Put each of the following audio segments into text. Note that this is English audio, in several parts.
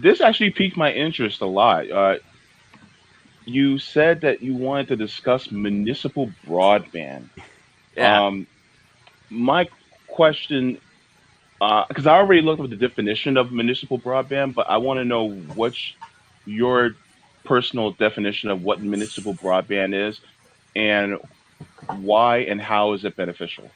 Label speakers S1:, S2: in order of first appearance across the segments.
S1: this actually piqued my interest a lot. You said that you wanted to discuss municipal broadband.
S2: Yeah.
S1: Um, my question, because I already looked up the definition of municipal broadband, but I want to know what's your personal definition of what municipal broadband is, and why and how is it beneficial?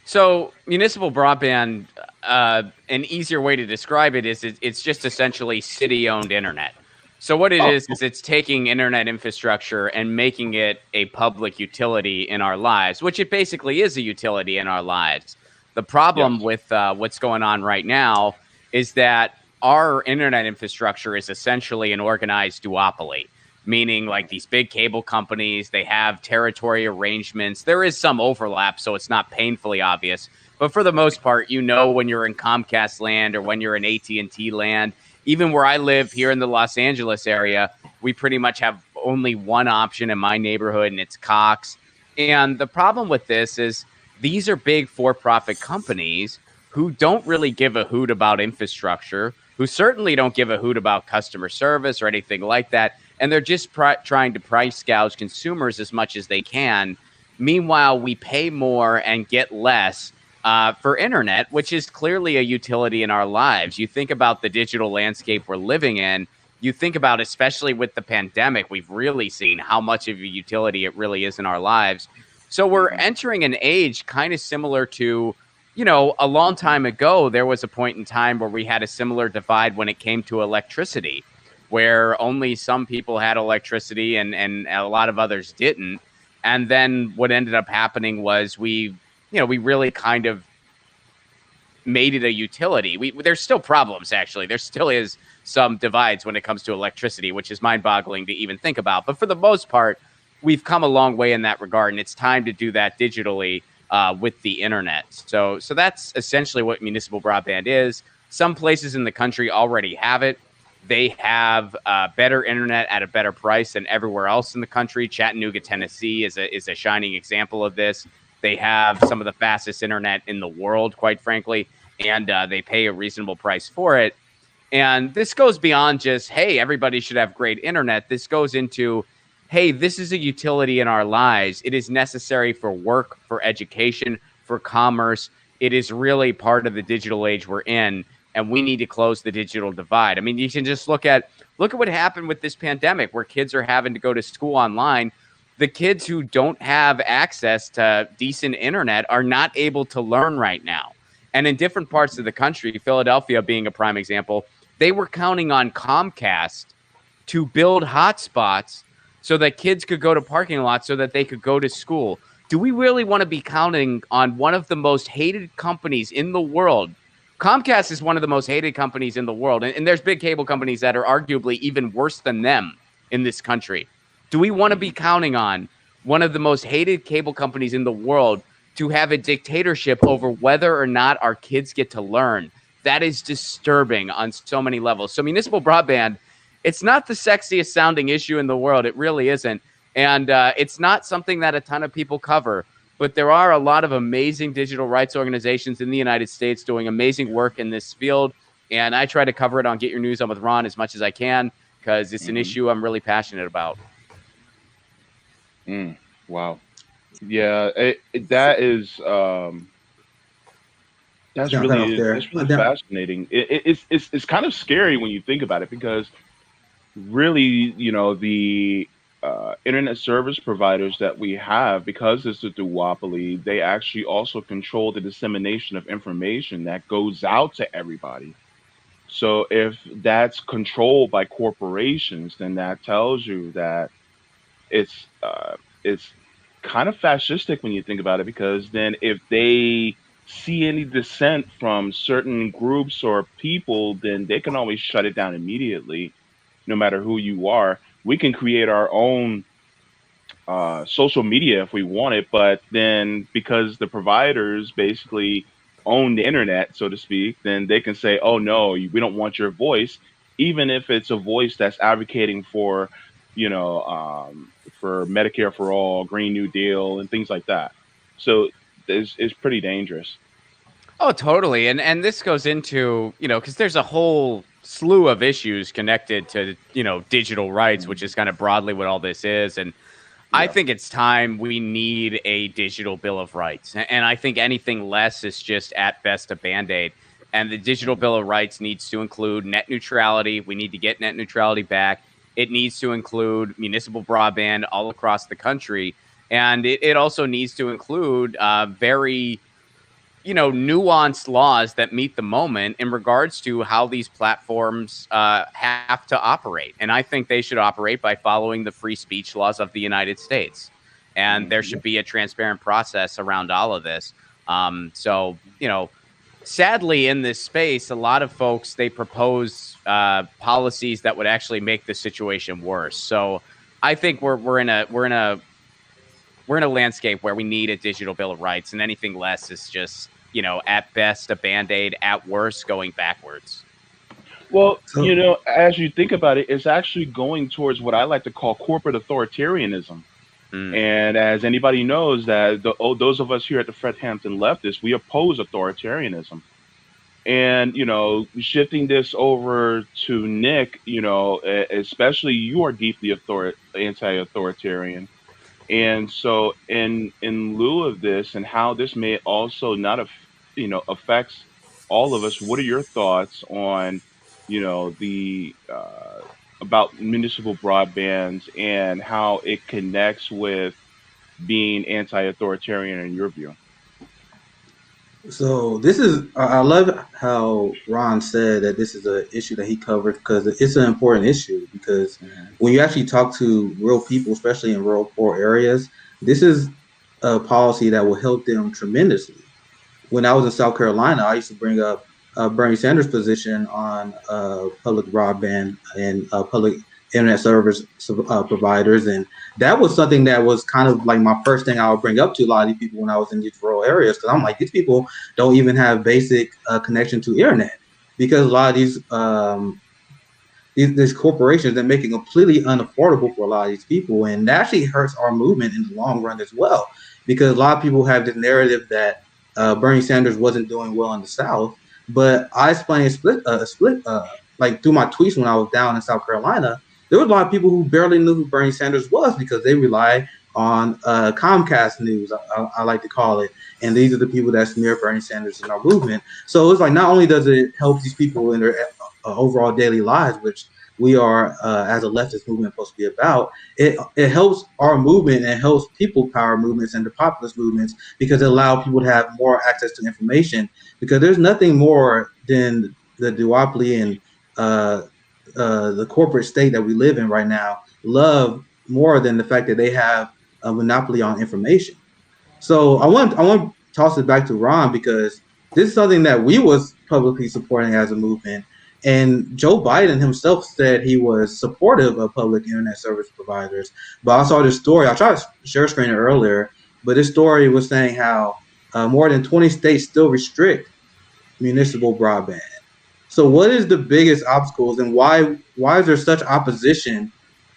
S2: So municipal broadband, an easier way to describe it is it's just essentially city-owned internet. So what it
S1: Oh,
S2: is it's taking internet infrastructure and making it a public utility in our lives, which it basically is a utility in our lives. The problem
S1: yes.
S2: with what's going on right now is that our internet infrastructure is essentially an organized duopoly, meaning like these big cable companies, they have territory arrangements. There is some overlap, so it's not painfully obvious. But for the most part, you know when you're in Comcast land or when you're in AT&T land, even where I live here in the Los Angeles area, we pretty much have only one option in my neighborhood, and it's Cox. And the problem with this is these are big for-profit companies who don't really give a hoot about infrastructure, who certainly don't give a hoot about customer service or anything like that. And they're just trying to price gouge consumers as much as they can. Meanwhile, we pay more and get less for internet, which is clearly a utility in our lives. You think about the digital landscape we're living in. You think about, especially with the pandemic, we've really seen how much of a utility it really is in our lives. So we're
S1: Mhm.
S2: entering an age kind of similar to, a long time ago, there was a point in time where we had a similar divide when it came to electricity, where only some people had electricity and a lot of others didn't. And then what ended up happening was we really kind of made it a utility. There's still problems, actually. There still is some divides when it comes to electricity, which is mind-boggling to even think about. But for the most part, we've come a long way in that regard, and it's time to do that digitally with the internet. So that's essentially what municipal broadband is. Some places in the country already have it. They have better internet at a better price than everywhere else in the country. Chattanooga, Tennessee is a shining example of this. They have some of the fastest internet in the world, quite frankly, and they pay a reasonable price for it. And this goes beyond just, hey, everybody should have great internet. This goes into, hey, this is a utility in our lives. It is necessary for work, for education, for commerce. It is really part of the digital age we're in, and we need to close the digital divide. I mean, you can just look at what happened with this pandemic, where kids are having to go to school online. The kids who don't have access to decent internet are not able to learn right now. And in different parts of the country, Philadelphia being a prime example, they were counting on Comcast to build hotspots so that kids could go to parking lots so that they could go to school. Do we really want to be counting on one of the most hated companies in the world? Comcast is one of the most hated companies in the world. And there's big cable companies that are arguably even worse than them in this country. Do we want to be
S1: Mhm.
S2: counting on one of the most hated cable companies in the world to have a dictatorship over whether or not our kids get to learn? That is disturbing on so many levels. So municipal broadband, it's not the sexiest sounding issue in the world. It really isn't. And it's not something that a ton of people cover. But there are a lot of amazing digital rights organizations in the United States doing amazing work in this field. And I try to cover it on Get Your News On with Ron as much as I can because it's an
S1: Mhm.
S2: issue I'm really passionate about.
S1: Mm. Wow. Yeah. That is. That's
S3: Jump in off
S1: really
S3: there.
S1: that's really fascinating. It's kind of scary when you think about it because really, the internet service providers that we have, because it's a duopoly, they actually also control the dissemination of information that goes out to everybody. So if that's controlled by corporations, then that tells you that it's it's kind of fascistic when you think about it, because then if they see any dissent from certain groups or people, then they can always shut it down immediately, no matter who you are. We can create our own social media if we want it, but then because the providers basically own the internet, so to speak, then they can say, "Oh no, we don't want your voice," even if it's a voice that's advocating for, you know, for Medicare for all, Green New Deal, and things like that. So it's pretty dangerous.
S2: Oh, totally. And this goes into, because there's a whole slew of issues connected to, digital rights, which is kind of broadly what all this is. And I
S1: Yeah.
S2: think it's time we need a digital bill of rights. And I think anything less is just at best a band-aid. And the digital bill of rights needs to include net neutrality. We need to get net neutrality back. It needs to include municipal broadband all across the country. And it also needs to include very nuanced laws that meet the moment in regards to how these platforms have to operate. And I think they should operate by following the free speech laws of the United States. And there should be a transparent process around all of this. So, sadly, in this space, a lot of folks, they propose policies that would actually make the situation worse. So I think we're in a landscape where we need a digital bill of rights, and anything less is just, at best a band-aid, at worst going backwards.
S1: Well,
S3: So
S1: as you think about it, it's actually going towards what I like to call corporate authoritarianism.
S2: Mm.
S1: And as anybody knows, that those of us here at the Fred Hampton Leftists, we oppose authoritarianism. And shifting this over to Nick, especially you are deeply anti-authoritarian. And so, in lieu of this, and how this may also not affects all of us, what are your thoughts on the about municipal broadbands and how it connects with being anti-authoritarian in your view?
S3: So this is I love how Ron said that this is an issue that he covered because it's an important issue because
S1: Mhm.
S3: when you actually talk to real people, especially in rural poor areas, this is a policy that will help them tremendously. When I was in South Carolina, I used to bring up Bernie Sanders' position on public broadband and public internet service providers, and that was something that was kind of like my first thing I would bring up to a lot of these people when I was in these rural areas because I'm like, these people don't even have basic connection to internet because a lot of these corporations that make it completely unaffordable for a lot of these people, and that actually hurts our movement in the long run as well. Because a lot of people have this narrative that Bernie Sanders wasn't doing well in the South, but I explained like through my tweets when I was down in South Carolina. There was a lot of people who barely knew who Bernie Sanders was because they rely on Comcast News, I like to call it, and these are the people that smear Bernie Sanders in our movement. So it's like not only does it help these people in their overall daily lives, which we are as a leftist movement supposed to be about. It helps our movement and helps people power movements and the populist movements because it allows people to have more access to information. Because there's nothing more than the duopoly and the corporate state that we live in right now love more than the fact that they have a monopoly on information. So I want to toss it back to Ron because this is something that we was publicly supporting as a movement. And Joe Biden himself said he was supportive of public internet service providers. But I saw this story. I tried to share screen it earlier, but this story was saying how more than 20 states still restrict municipal broadband. So what is the biggest obstacles and why is there such opposition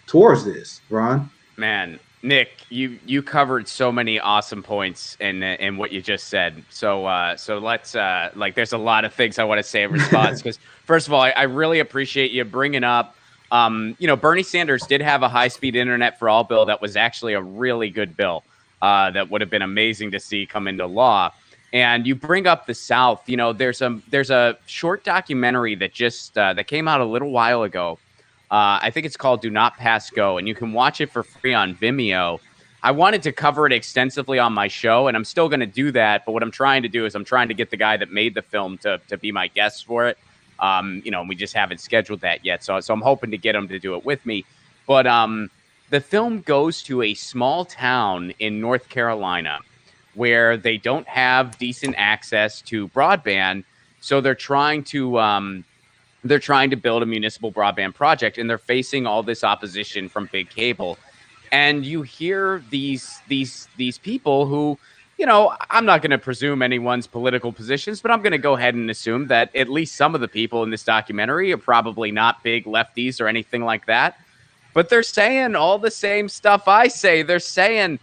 S3: towards this, Ron?
S2: Man, Nick, you covered so many awesome points in what you just said. So let's like there's a lot of things I want to say in response because first of all, I really appreciate you bringing up. Bernie Sanders did have a high-speed internet for all bill that was actually a really good bill that would have been amazing to see come into law. And you bring up the South. There's a short documentary that just that came out a little while ago. I think it's called Do Not Pass Go, and you can watch it for free on Vimeo. I wanted to cover it extensively on my show, and I'm still going to do that. But what I'm trying to do is I'm trying to get the guy that made the film to be my guest for it. We just haven't scheduled that yet. So I'm hoping to get him to do it with me. But the film goes to a small town in North Carolina where they don't have decent access to broadband. So they're trying to build a municipal broadband project, and they're facing all this opposition from big cable. And you hear these people who, I'm not going to presume anyone's political positions, but I'm going to go ahead and assume that at least some of the people in this documentary are probably not big lefties or anything like that. But they're saying all the same stuff I say. They're saying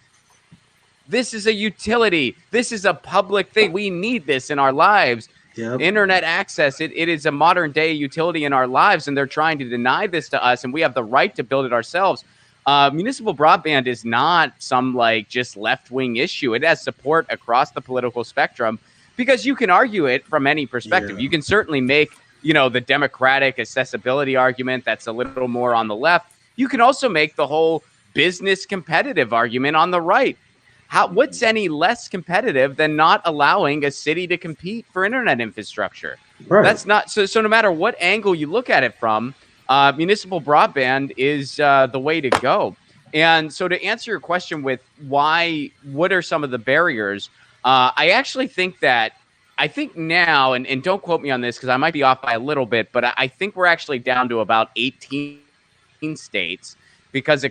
S2: this is a utility. This is a public thing. We need this in our lives.
S3: Yep.
S2: Internet access, it is a modern day utility in our lives, and they're trying to deny this to us, and we have the right to build it ourselves. Municipal broadband is not some like just left-wing issue. It has support across the political spectrum because you can argue it from any perspective.
S3: Yeah.
S2: You can certainly make, the democratic accessibility argument that's a little more on the left. You can also make the whole business competitive argument on the right. What's any less competitive than not allowing a city to compete for internet infrastructure?
S3: Right.
S2: That's not so. No matter what angle you look at it from, municipal broadband is the way to go. And so, to answer your question with what are some of the barriers? I actually think that I think now, and don't quote me on this because I might be off by a little bit, but I think we're actually down to about 18 states because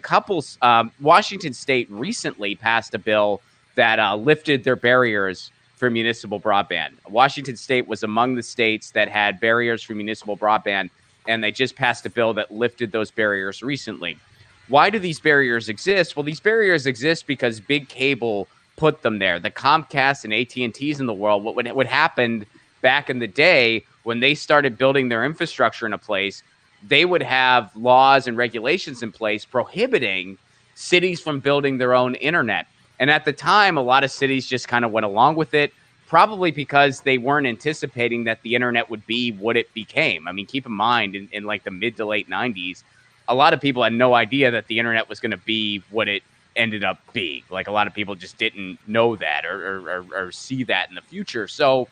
S2: Washington State recently passed a bill that lifted their barriers for municipal broadband. Washington State was among the states that had barriers for municipal broadband, and they just passed a bill that lifted those barriers recently. Why do these barriers exist? Well, these barriers exist because big cable put them there. The Comcast and AT&Ts in the world, what happened back in the day when they started building their infrastructure in a place, they would have laws and regulations in place prohibiting cities from building their own internet. And at the time, a lot of cities just kind of went along with it, probably because they weren't anticipating that the internet would be what it became. I mean, keep in mind, in like the mid to late 90s, a lot of people had no idea that the internet was going to be what it ended up being. Like a lot of people just didn't know that or see that in the future. So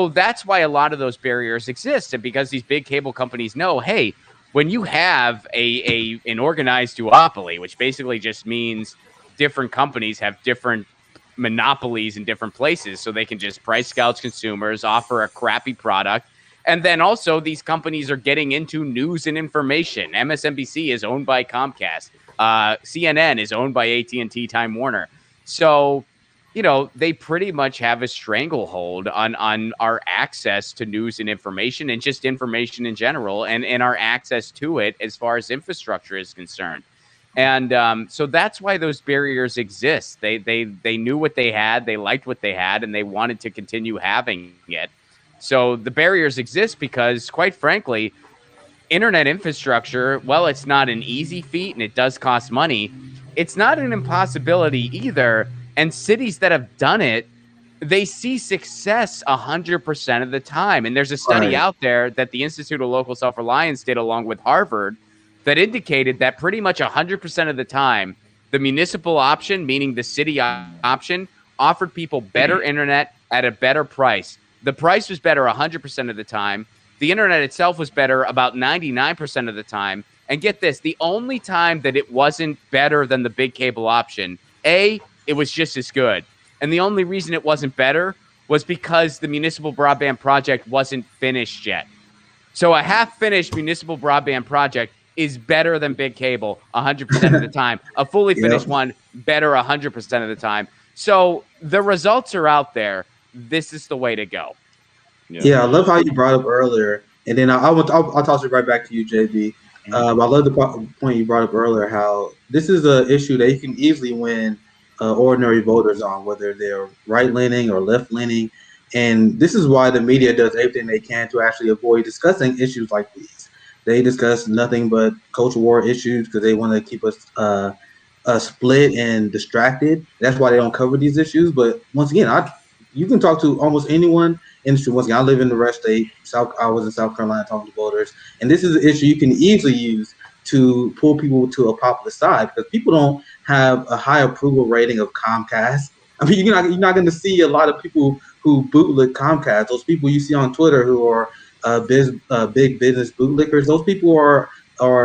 S2: that's why a lot of those barriers exist. And because these big cable companies know, hey, when you have an organized duopoly, which basically just means different companies have different monopolies in different places, so they can just price gouge consumers, offer a crappy product. And then also these companies are getting into news and information. MSNBC is owned by Comcast. CNN is owned by AT&T Time Warner. So, they pretty much have a stranglehold on our access to news and information and just information in general and our access to it as far as infrastructure is concerned. And so that's why those barriers exist. They knew what they had, they liked what they had, and they wanted to continue having it. So the barriers exist because, quite frankly, internet infrastructure, well, it's not an easy feat and it does cost money. It's not an impossibility either. And cities that have done it, they see success 100% of the time. And there's a study out there that the Institute of Local Self-Reliance did along with Harvard that indicated that pretty much 100% of the time, the municipal option, meaning the city option, offered people better internet at a better price. The price was better 100% of the time. The internet itself was better about 99% of the time. And get this, the only time that it wasn't better than the big cable option, it was just as good. And the only reason it wasn't better was because the municipal broadband project wasn't finished yet. So a half-finished municipal broadband project is better than big cable 100% of the time. A fully finished one, better 100% of the time. So the results are out there. This is the way to go.
S3: Yeah, I love how you brought up earlier. And then I'll toss it right back to you, JB. I love the point you brought up earlier, how this is an issue that you can easily win ordinary voters on, whether they're right-leaning or left-leaning. And this is why the media does everything they can to actually avoid discussing issues like these. They discuss nothing but culture war issues because they want to keep us split and distracted. That's why they don't cover these issues. But once again, you can talk to almost anyone industry. Once again, I live in the red state. I was in South Carolina talking to voters, and this is an issue you can easily use to pull people to a popular side because people don't have a high approval rating of Comcast. I mean, you're not going to see a lot of people who bootleg Comcast. Those people you see on Twitter who are big business bootlickers. Those people are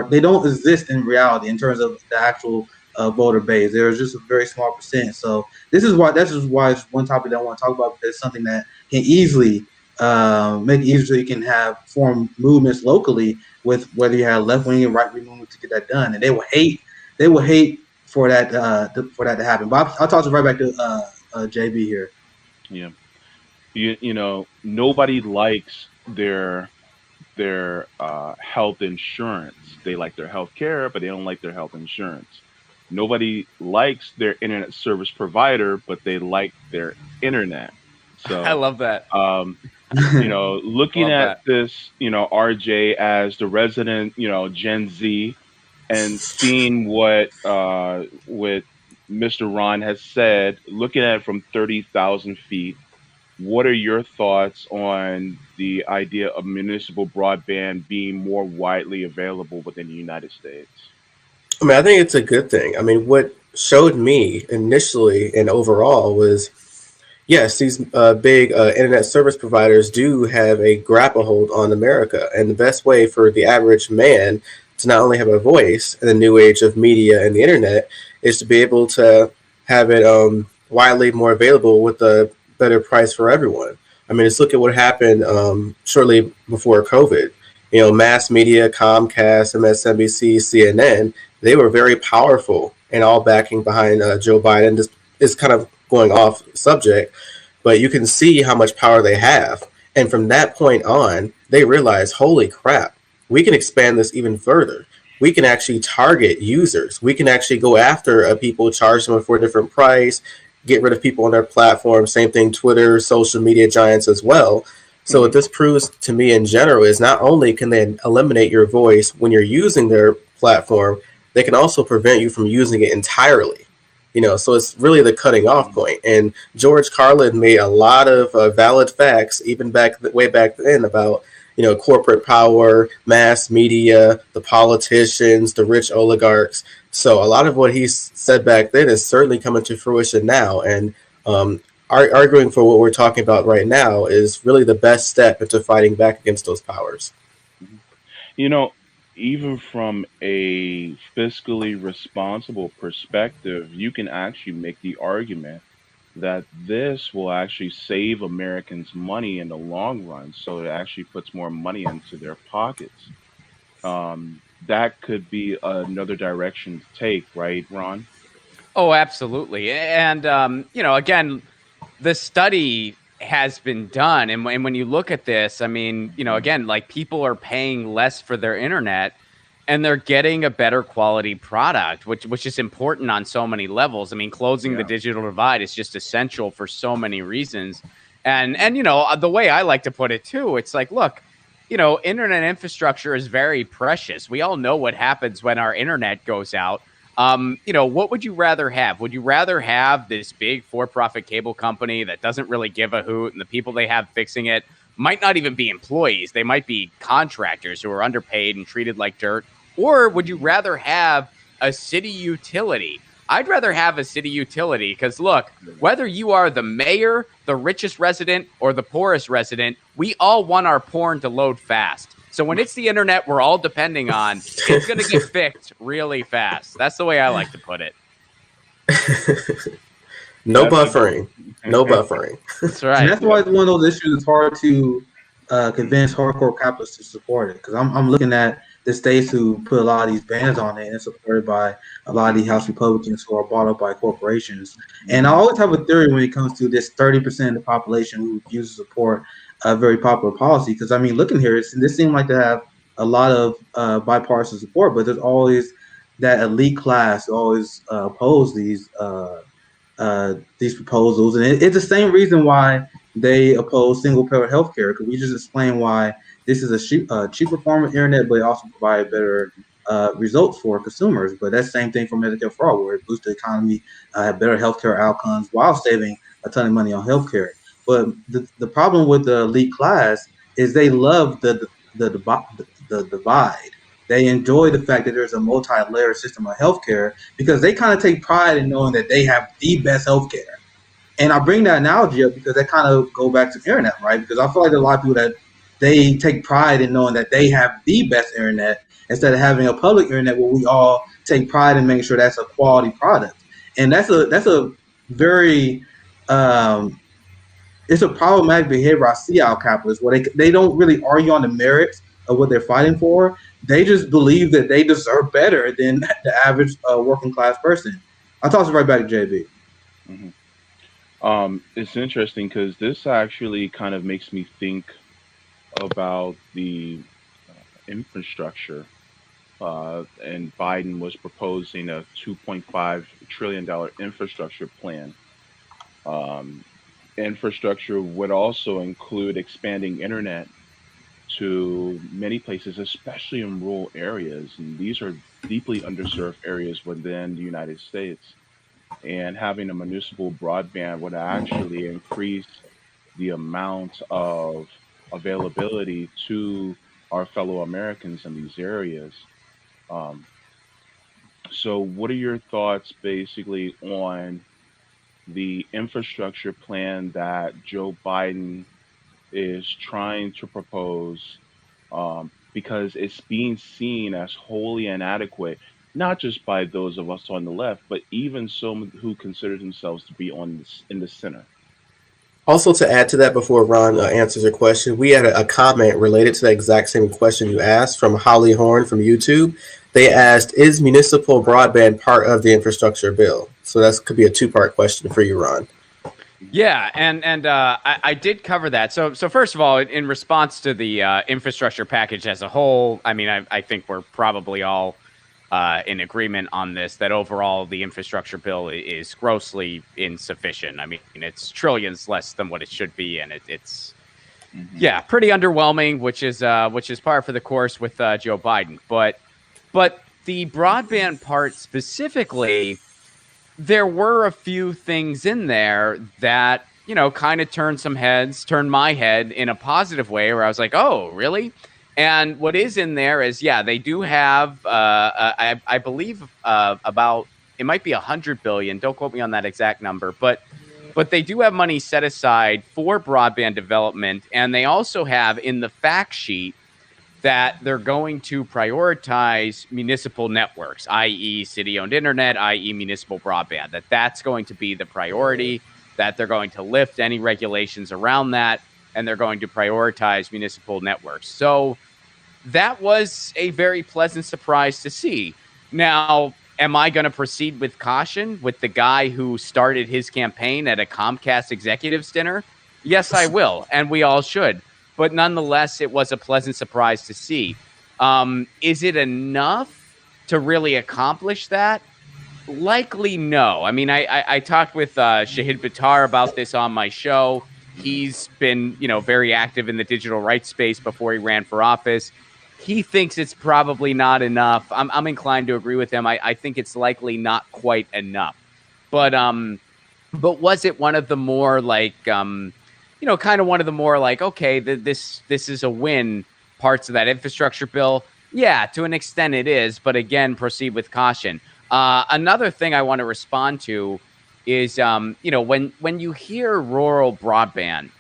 S3: they don't exist in reality in terms of the actual voter base. There's just a very small percent. So this is why it's one topic that I want to talk about because it's something that can easily make it easier so you can form movements locally with whether you have left wing and right wing movement to get that done. And they will hate for that to happen. But I'll toss it right back to JB here.
S1: Yeah, nobody likes their health insurance. They like their health care, but they don't like their health insurance. Nobody likes their internet service provider, but they like their internet. So
S2: I love that.
S1: Looking
S2: Love
S1: at
S2: that.
S1: this, RJ as the resident, Gen Z, and seeing what Mr. Ron has said, looking at it from 30,000 feet, what are your thoughts on the idea of municipal broadband being more widely available within the United States?
S4: I mean, I think it's a good thing. I mean, what showed me initially and overall was yes, these big internet service providers do have a grapple hold on America. And the best way for the average man to not only have a voice in the new age of media and the internet is to be able to have it widely more available with a better price for everyone. I mean, just look at what happened shortly before COVID. Mass media, Comcast, MSNBC, CNN, they were very powerful and all backing behind Joe Biden. Just is kind of going off subject, but you can see how much power they have. And from that point on, they realize, holy crap, we can expand this even further. We can actually target users. We can actually go after people, charge them for a different price, get rid of people on their platform. Same thing, Twitter, social media giants as well. So what
S1: Hmm.
S4: this proves to me in general is not only can they eliminate your voice when you're using their platform, they can also prevent you from using it entirely. So it's really the cutting off point. And George Carlin made a lot of valid facts, even way back then, about corporate power, mass media, the politicians, the rich oligarchs. So a lot of what he said back then is certainly coming to fruition now. And arguing for what we're talking about right now is really the best step into fighting back against those powers.
S1: Hmm. You know, Even from a fiscally responsible perspective, you can actually make the argument that this will actually save Americans money in the long run. So it actually puts more money into their pockets. That could be another direction to take, right, Ron?
S2: Oh, absolutely. And, again, the study has been done. And when you look at this, I mean, again, like people are paying less for their internet and they're getting a better quality product, which is important on so many levels. I mean, closing the
S1: Yeah.
S2: digital divide is just essential for so many reasons. And the way I like to put it too, it's like, look, internet infrastructure is very precious. We all know what happens when our internet goes out. What would you rather have? Would you rather have this big for-profit cable company that doesn't really give a hoot, and the people they have fixing it might not even be employees? They might be contractors who are underpaid and treated like dirt. Or would you rather have a city utility? I'd rather have a city utility because, look, whether you are the mayor, the richest resident, or the poorest resident, we all want our porn to load fast. So when it's the internet we're all depending on, it's going to get fixed really fast. That's the way I like to put it.
S4: No
S1: That's a
S4: buffering. No buffering.
S2: That's
S3: And
S2: right.
S3: that's why it's one of those issues. It's hard to convince hardcore capitalists to support it because I'm looking at the states who put a lot of these bans on it and it's supported by a lot of the House Republicans who are bought up by corporations. And I always have a theory when it comes to this 30% of the population who refuses to support a very popular policy. Because I mean, looking here, this seems like to have a lot of bipartisan support, but there's always that elite class who always oppose these proposals, and it's the same reason why they oppose single-payer healthcare. Because we just explained why this is a cheaper form of internet, but it also provides better results for consumers. But that's the same thing for Medicare for all, where it boosts the economy, have better healthcare outcomes while saving a ton of money on healthcare. But the problem with the elite class is they love the divide. They enjoy the fact that there's a multi-layer system of healthcare because they kind of take pride in knowing that they have the best healthcare. And I bring that analogy up because that kind of go back to internet, right? Because I feel like there are a lot of people that they take pride in knowing that they have the best internet instead of having a public internet where we all take pride in making sure that's a quality product. And that's a very it's a problematic behavior I see out capitalists where they don't really argue on the merits of what they're fighting for. They just believe that they deserve better than the average working class person. I'll toss it right back to JB.
S1: Hmm. It's interesting because this actually kind of makes me think about the infrastructure. And Biden was proposing a $2.5 trillion infrastructure plan. Um, infrastructure would also include expanding internet to many places, especially in rural areas. And these are deeply underserved areas within the United States. And having a municipal broadband would actually increase the amount of availability to our fellow Americans in these areas. Um, so, what are your thoughts basically on the infrastructure plan that Joe Biden is trying to propose, because it's being seen as wholly inadequate, not just by those of us on the left, but even some who consider themselves to be in the center.
S4: Also, to add to that, before Ron answers your question, we had a comment related to the exact same question you asked from Holly Horn from YouTube. They asked, "Is municipal broadband part of the infrastructure bill?" So that could be a two-part question for you, Ron.
S2: Yeah, and I did cover that. So first of all, in response to the infrastructure package as a whole, I mean, I think we're probably all in agreement on this, that overall the infrastructure bill is grossly insufficient. I mean, it's trillions less than what it should be, and it's
S1: Hmm.
S2: yeah, pretty underwhelming, which is par for the course with Joe Biden. But the broadband part specifically, there were a few things in there that, kind of turned my head in a positive way, where I was like, oh, really? And what is in there is, yeah, they do have, I believe, about, it might be 100 billion. Don't quote me on that exact number, but they do have money set aside for broadband development, and they also have in the fact sheet that they're going to prioritize municipal networks, i.e., city-owned internet, i.e., municipal broadband. That's going to be the priority. That they're going to lift any regulations around that, and they're going to prioritize municipal networks. So that was a very pleasant surprise to see. Now, am I going to proceed with caution with the guy who started his campaign at a Comcast executives dinner? Yes, I will, and we all should. But nonetheless, it was a pleasant surprise to see. Is it enough to really accomplish that? Likely no. I mean, I talked with Shahid Buttar about this on my show. He's been, very active in the digital rights space before he ran for office. He thinks it's probably not enough. I'm inclined to agree with him. I think it's likely not quite enough. But was it one of the more like, kind of one of the more like, okay, this is a win parts of that infrastructure bill? Yeah, to an extent it is. But again, proceed with caution. Another thing I want to respond to is, when you hear rural broadband,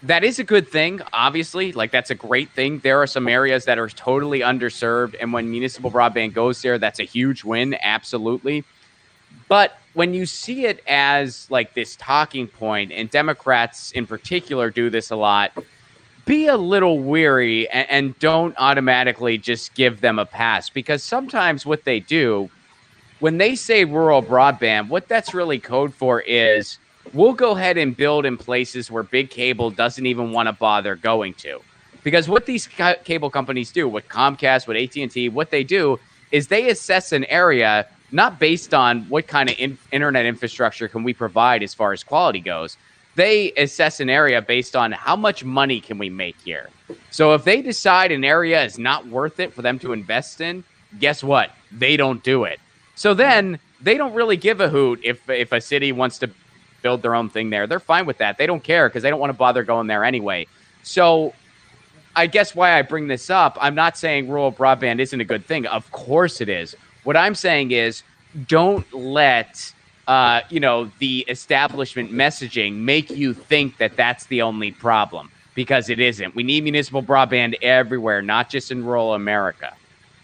S2: that is a good thing, obviously. Like, that's a great thing. There are some areas that are totally underserved, and when municipal broadband goes there, that's a huge win, absolutely. But when you see it as like this talking point, and Democrats in particular do this a lot, be a little weary and don't automatically just give them a pass, because sometimes what they do when they say rural broadband, what that's really code for is, we'll go ahead and build in places where big cable doesn't even want to bother going to. Because what these cable companies do, with Comcast, with AT&T, what they do is they assess an area not based on what kind of internet infrastructure can we provide as far as quality goes. They assess an area based on how much money can we make here. So if they decide an area is not worth it for them to invest in, guess what? They don't do it. So then they don't really give a hoot if a city wants to build their own thing there. They're fine with that. They don't care because they don't want to bother going there anyway. So I guess why I bring this up, I'm not saying rural broadband isn't a good thing. Of course it is. What I'm saying is, don't let the establishment messaging make you think that that's the only problem, because it isn't. We need municipal broadband everywhere, not just in rural America.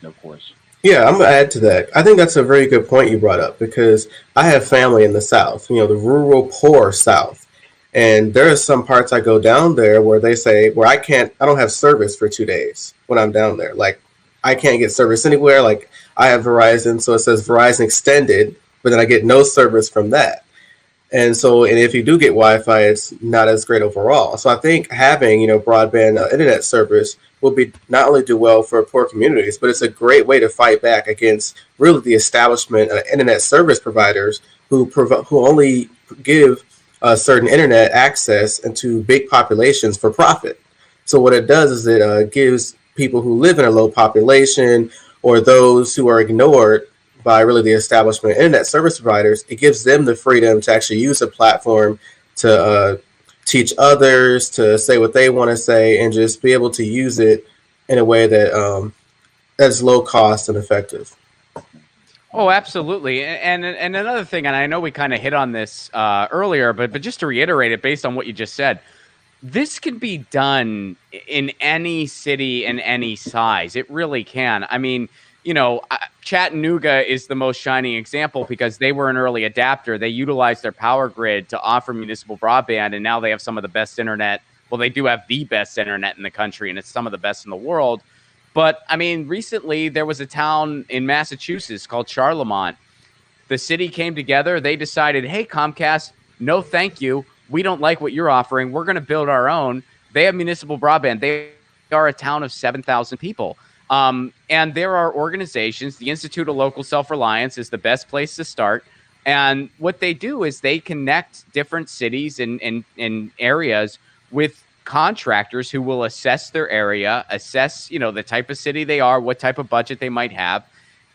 S1: Of course.
S4: Yeah, I'm going to add to that. I think that's a very good point you brought up, because I have family in the South, the rural poor South. And there are some parts I go down there where they say, where I don't have service for 2 days when I'm down there. Like, I can't get service anywhere. Like, I have Verizon, so it says Verizon Extended, but then I get no service from that. And if you do get Wi-Fi, it's not as great overall. So I think having, broadband internet service will be not only do well for poor communities, but it's a great way to fight back against really the establishment of internet service providers who only give certain internet access into big populations for profit. So what it does is it gives people who live in a low population or those who are ignored by really the establishment of internet service providers, it gives them the freedom to actually use a platform to teach others, to say what they want to say, and just be able to use it in a way that that's low cost and effective.
S2: Oh, absolutely. And another thing, and I know we kind of hit on this earlier, but just to reiterate it based on what you just said, this can be done in any city and any size. It really can. I mean, Chattanooga is the most shining example because they were an early adapter. They utilized their power grid to offer municipal broadband, and now they have some of the best internet. Well, they do have the best internet in the country, and it's some of the best in the world. But I mean, recently there was a town in Massachusetts called Charlemont. The city came together. They decided, hey, Comcast, no, thank you. We don't like what you're offering. We're going to build our own. They have municipal broadband. They are a town of 7,000 people. And there are organizations. The Institute of Local Self-Reliance is the best place to start. And what they do is they connect different cities and areas with contractors who will assess their area, assess, the type of city they are, what type of budget they might have,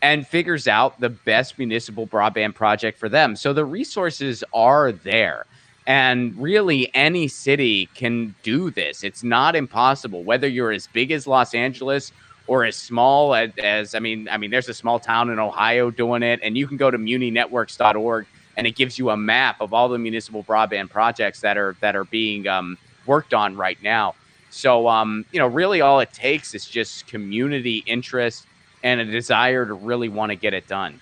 S2: and figures out the best municipal broadband project for them. So the resources are there. And really, any city can do this. It's not impossible, whether you're as big as Los Angeles or as small as I mean, there's a small town in Ohio doing it, and you can go to muninetworks.org, and it gives you a map of all the municipal broadband projects that are being worked on right now. So, really all it takes is just community interest and a desire to really want to get it done.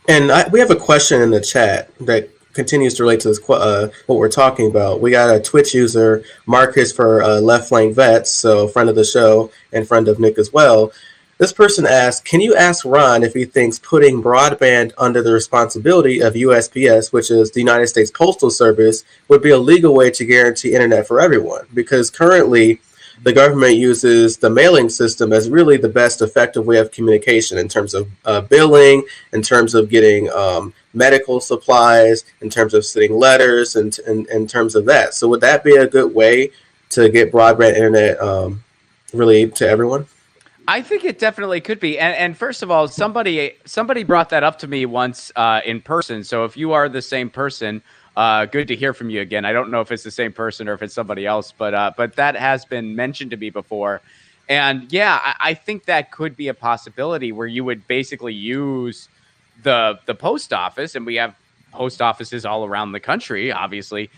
S4: And we have a question in the chat that continues to relate to this what we're talking about. We got a Twitch user, Marcus for Left Flank Vets, so friend of the show and friend of Nick as well. This person asked, can you ask Ron if he thinks putting broadband under the responsibility of USPS, which is the United States Postal Service, would be a legal way to guarantee internet for everyone? Because currently the government uses the mailing system as really the best effective way of communication in terms of billing, in terms of getting medical supplies, in terms of sending letters, and in terms of that. So would that be a good way to get broadband internet really to everyone?
S2: I think it definitely could be. And first of all, somebody brought that up to me once in person. So if you are the same person, good to hear from you again. I don't know if it's the same person or if it's somebody else, but that has been mentioned to me before. And yeah, I think that could be a possibility where you would basically use the post office, and we have post offices all around the country, obviously.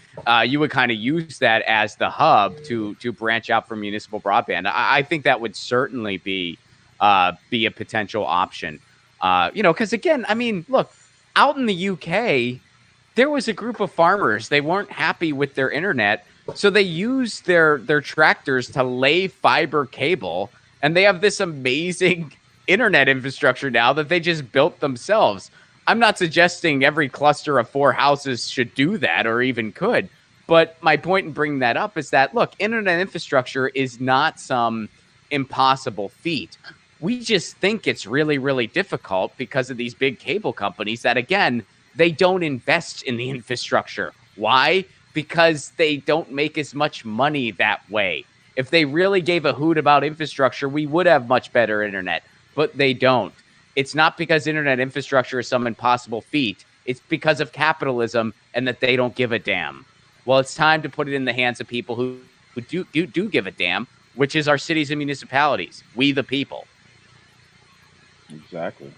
S2: You would kind of use that as the hub to branch out from municipal broadband. I think that would certainly be a potential option. Because again, I mean, look, out in the UK, there was a group of farmers. They weren't happy with their internet, so they used their tractors to lay fiber cable, and they have this amazing internet infrastructure now that they just built themselves. I'm not suggesting every cluster of 4 houses should do that or even could, but my point in bringing that up is that, look, internet infrastructure is not some impossible feat. We just think it's really, really difficult because of these big cable companies that, again, they don't invest in the infrastructure. Why? Because they don't make as much money that way. If they really gave a hoot about infrastructure, we would have much better internet, but they don't. It's not because internet infrastructure is some impossible feat. It's because of capitalism and that they don't give a damn. Well, it's time to put it in the hands of people who do give a damn, which is our cities and municipalities. We the people.
S1: Exactly.